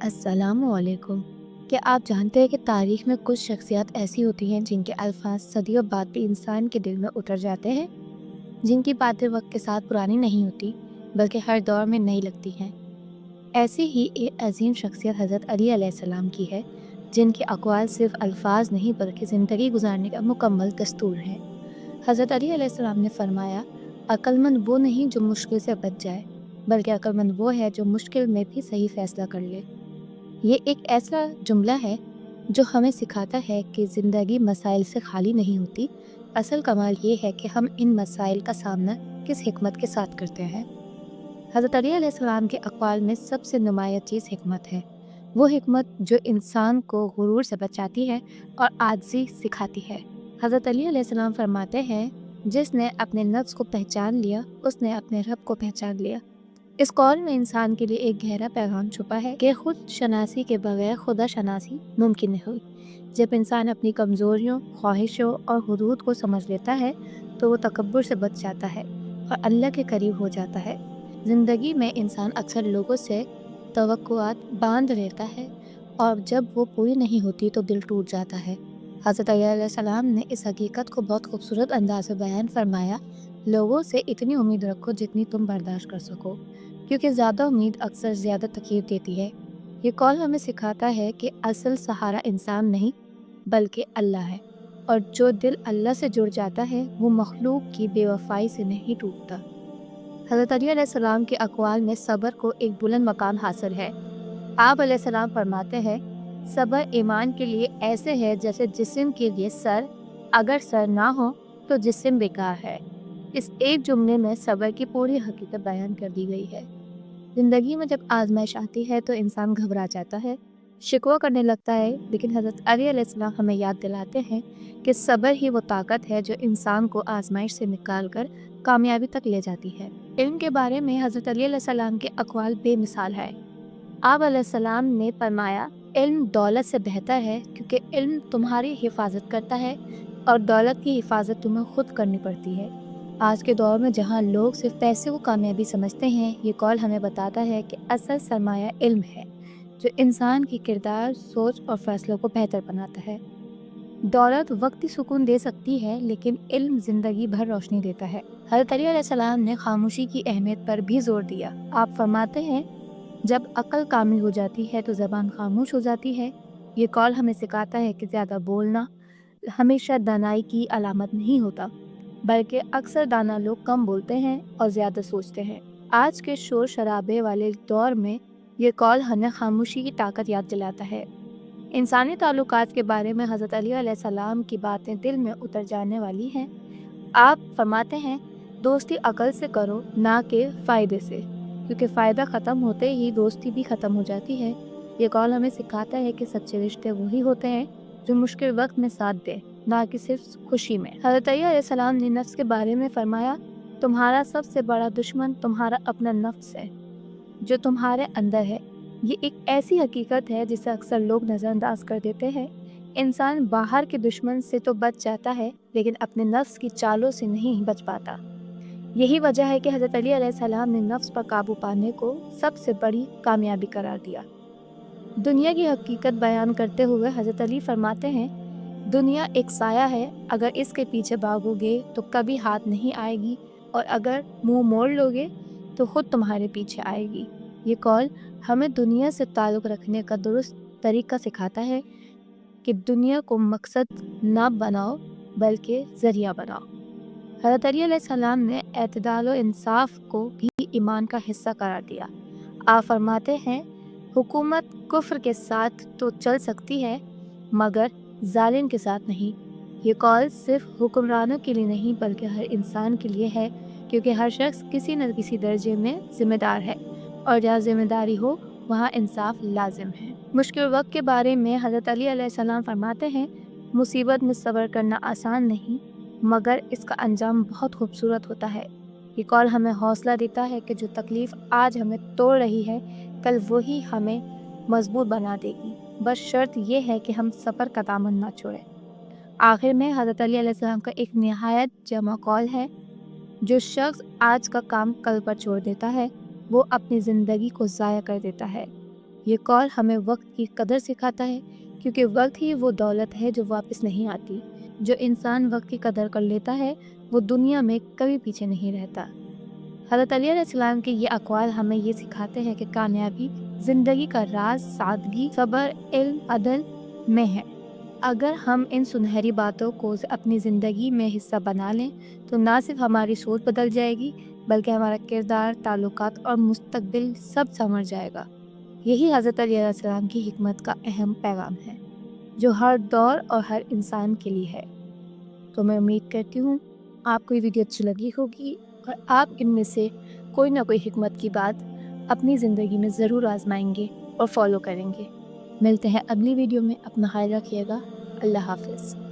السلام علیکم۔ کیا آپ جانتے ہیں کہ تاریخ میں کچھ شخصیات ایسی ہوتی ہیں جن کے الفاظ صدیوں بعد بھی انسان کے دل میں اتر جاتے ہیں، جن کی باتیں وقت کے ساتھ پرانی نہیں ہوتی بلکہ ہر دور میں نئی لگتی ہیں؟ ایسی ہی ایک عظیم شخصیت حضرت علی علیہ السلام کی ہے، جن کے اقوال صرف الفاظ نہیں بلکہ زندگی گزارنے کا مکمل دستور ہے۔ حضرت علی علیہ السلام نے فرمایا، عقل مند وہ نہیں جو مشکل سے بچ جائے، بلکہ عقل مند وہ ہے جو مشکل میں بھی صحیح فیصلہ کر لے۔ یہ ایک ایسا جملہ ہے جو ہمیں سکھاتا ہے کہ زندگی مسائل سے خالی نہیں ہوتی، اصل کمال یہ ہے کہ ہم ان مسائل کا سامنا کس حکمت کے ساتھ کرتے ہیں۔ حضرت علی علیہ السلام کے اقوال میں سب سے نمایاں چیز حکمت ہے، وہ حکمت جو انسان کو غرور سے بچاتی ہے اور عاجزی سکھاتی ہے۔ حضرت علی علیہ السلام فرماتے ہیں، جس نے اپنے نفس کو پہچان لیا اس نے اپنے رب کو پہچان لیا۔ اس قول میں انسان کے لیے ایک گہرا پیغام چھپا ہے کہ خود شناسی کے بغیر خدا شناسی ممکن نہیں ہوئی۔ جب انسان اپنی کمزوریوں، خواہشوں اور حدود کو سمجھ لیتا ہے تو وہ تکبر سے بچ جاتا ہے اور اللہ کے قریب ہو جاتا ہے۔ زندگی میں انسان اکثر لوگوں سے توقعات باندھ لیتا ہے اور جب وہ پوری نہیں ہوتی تو دل ٹوٹ جاتا ہے۔ حضرت علیہ السلام نے اس حقیقت کو بہت خوبصورت انداز میں بیان فرمایا، لوگوں سے اتنی امید رکھو جتنی تم برداشت کر سکو، کیونکہ زیادہ امید اکثر زیادہ تکلیف دیتی ہے۔ یہ قول ہمیں سکھاتا ہے کہ اصل سہارا انسان نہیں بلکہ اللہ ہے، اور جو دل اللہ سے جڑ جاتا ہے وہ مخلوق کی بے وفائی سے نہیں ٹوٹتا۔ حضرت علی علیہ السلام کے اقوال میں صبر کو ایک بلند مقام حاصل ہے۔ آپ علیہ السلام فرماتے ہیں، صبر ایمان کے لیے ایسے ہے جیسے جسم کے لیے سر، اگر سر نہ ہو تو جسم بیکار ہے۔ اس ایک جملے میں صبر کی پوری حقیقت بیان کر دی گئی ہے۔ زندگی میں جب آزمائش آتی ہے تو انسان گھبرا جاتا ہے، شکوہ کرنے لگتا ہے، لیکن حضرت علی علیہ السلام ہمیں یاد دلاتے ہیں کہ صبر ہی وہ طاقت ہے جو انسان کو آزمائش سے نکال کر کامیابی تک لے جاتی ہے۔ علم کے بارے میں حضرت علی علیہ السلام کے اقوال بے مثال ہے۔ آپ علیہ السلام نے فرمایا، علم دولت سے بہتر ہے کیونکہ علم تمہاری حفاظت کرتا ہے اور دولت کی حفاظت تمہیں خود کرنی پڑتی ہے۔ آج کے دور میں جہاں لوگ صرف پیسے کو کامیابی سمجھتے ہیں، یہ قول ہمیں بتاتا ہے کہ اصل سرمایہ علم ہے، جو انسان کی کردار، سوچ اور فیصلوں کو بہتر بناتا ہے۔ دولت وقتی سکون دے سکتی ہے لیکن علم زندگی بھر روشنی دیتا ہے۔ حضرت علی علیہ السلام نے خاموشی کی اہمیت پر بھی زور دیا۔ آپ فرماتے ہیں، جب عقل کامل ہو جاتی ہے تو زبان خاموش ہو جاتی ہے۔ یہ قول ہمیں سکھاتا ہے کہ زیادہ بولنا ہمیشہ دانائی کی علامت نہیں ہوتا، بلکہ اکثر دانا لوگ کم بولتے ہیں اور زیادہ سوچتے ہیں۔ آج کے شور شرابے والے دور میں یہ قول ہمیں خاموشی کی طاقت یاد دلاتا ہے۔ انسانی تعلقات کے بارے میں حضرت علی علیہ السلام کی باتیں دل میں اتر جانے والی ہیں۔ آپ فرماتے ہیں، دوستی عقل سے کرو نہ کہ فائدے سے، کیونکہ فائدہ ختم ہوتے ہی دوستی بھی ختم ہو جاتی ہے۔ یہ قول ہمیں سکھاتا ہے کہ سچے رشتے وہی ہوتے ہیں جو مشکل وقت میں ساتھ دیں، نہ کہ صرف خوشی میں۔ حضرت علی علیہ السلام نے نفس کے بارے میں فرمایا، تمہارا سب سے بڑا دشمن تمہارا اپنا نفس ہے جو تمہارے اندر ہے۔ یہ ایک ایسی حقیقت ہے جسے اکثر لوگ نظر انداز کر دیتے ہیں۔ انسان باہر کے دشمن سے تو بچ جاتا ہے لیکن اپنے نفس کی چالوں سے نہیں بچ پاتا۔ یہی وجہ ہے کہ حضرت علی علیہ السلام نے نفس پر قابو پانے کو سب سے بڑی کامیابی قرار دیا۔ دنیا کی حقیقت بیان کرتے ہوئے حضرت علی فرماتے ہیں، دنیا ایک سایہ ہے، اگر اس کے پیچھے بھاگو گے تو کبھی ہاتھ نہیں آئے گی، اور اگر منہ موڑ لو گے تو خود تمہارے پیچھے آئے گی۔ یہ قول ہمیں دنیا سے تعلق رکھنے کا درست طریقہ سکھاتا ہے کہ دنیا کو مقصد نہ بناؤ بلکہ ذریعہ بناؤ۔ حضرت علی علیہ السلام نے اعتدال و انصاف کو بھی ایمان کا حصہ قرار دیا۔ آپ فرماتے ہیں، حکومت کفر کے ساتھ تو چل سکتی ہے مگر ظالم کے ساتھ نہیں۔ یہ قول صرف حکمرانوں کے لیے نہیں بلکہ ہر انسان کے لیے ہے، کیونکہ ہر شخص کسی نہ کسی درجے میں ذمہ دار ہے، اور جہاں ذمہ داری ہو وہاں انصاف لازم ہے۔ مشکل وقت کے بارے میں حضرت علی علیہ السلام فرماتے ہیں، مصیبت میں صبر کرنا آسان نہیں مگر اس کا انجام بہت خوبصورت ہوتا ہے۔ یہ قول ہمیں حوصلہ دیتا ہے کہ جو تکلیف آج ہمیں توڑ رہی ہے کل وہی ہمیں مضبوط بنا دے گی، بس شرط یہ ہے کہ ہم صبر کا دامن نہ چھوڑیں۔ آخر میں حضرت علی علیہ السلام کا ایک نہایت جامع قول ہے، جو شخص آج کا کام کل پر چھوڑ دیتا ہے وہ اپنی زندگی کو ضائع کر دیتا ہے۔ یہ قول ہمیں وقت کی قدر سکھاتا ہے، کیونکہ وقت ہی وہ دولت ہے جو واپس نہیں آتی۔ جو انسان وقت کی قدر کر لیتا ہے وہ دنیا میں کبھی پیچھے نہیں رہتا۔ حضرت علی علیہ السلام کے یہ اقوال ہمیں یہ سکھاتے ہیں کہ کامیابی زندگی کا راز سادگی، صبر، علم، عدل میں ہے۔ اگر ہم ان سنہری باتوں کو اپنی زندگی میں حصہ بنا لیں تو نہ صرف ہماری سوچ بدل جائے گی بلکہ ہمارا کردار، تعلقات اور مستقبل سب سنور جائے گا۔ یہی حضرت علی علیہ السلام کی حکمت کا اہم پیغام ہے جو ہر دور اور ہر انسان کے لیے ہے۔ تو میں امید کرتی ہوں آپ کو یہ ویڈیو اچھی لگی ہوگی اور آپ ان میں سے کوئی نہ کوئی حکمت کی بات اپنی زندگی میں ضرور آزمائیں گے اور فالو کریں گے۔ ملتے ہیں اگلی ویڈیو میں، اپنا خیال رکھیے گا۔ اللہ حافظ۔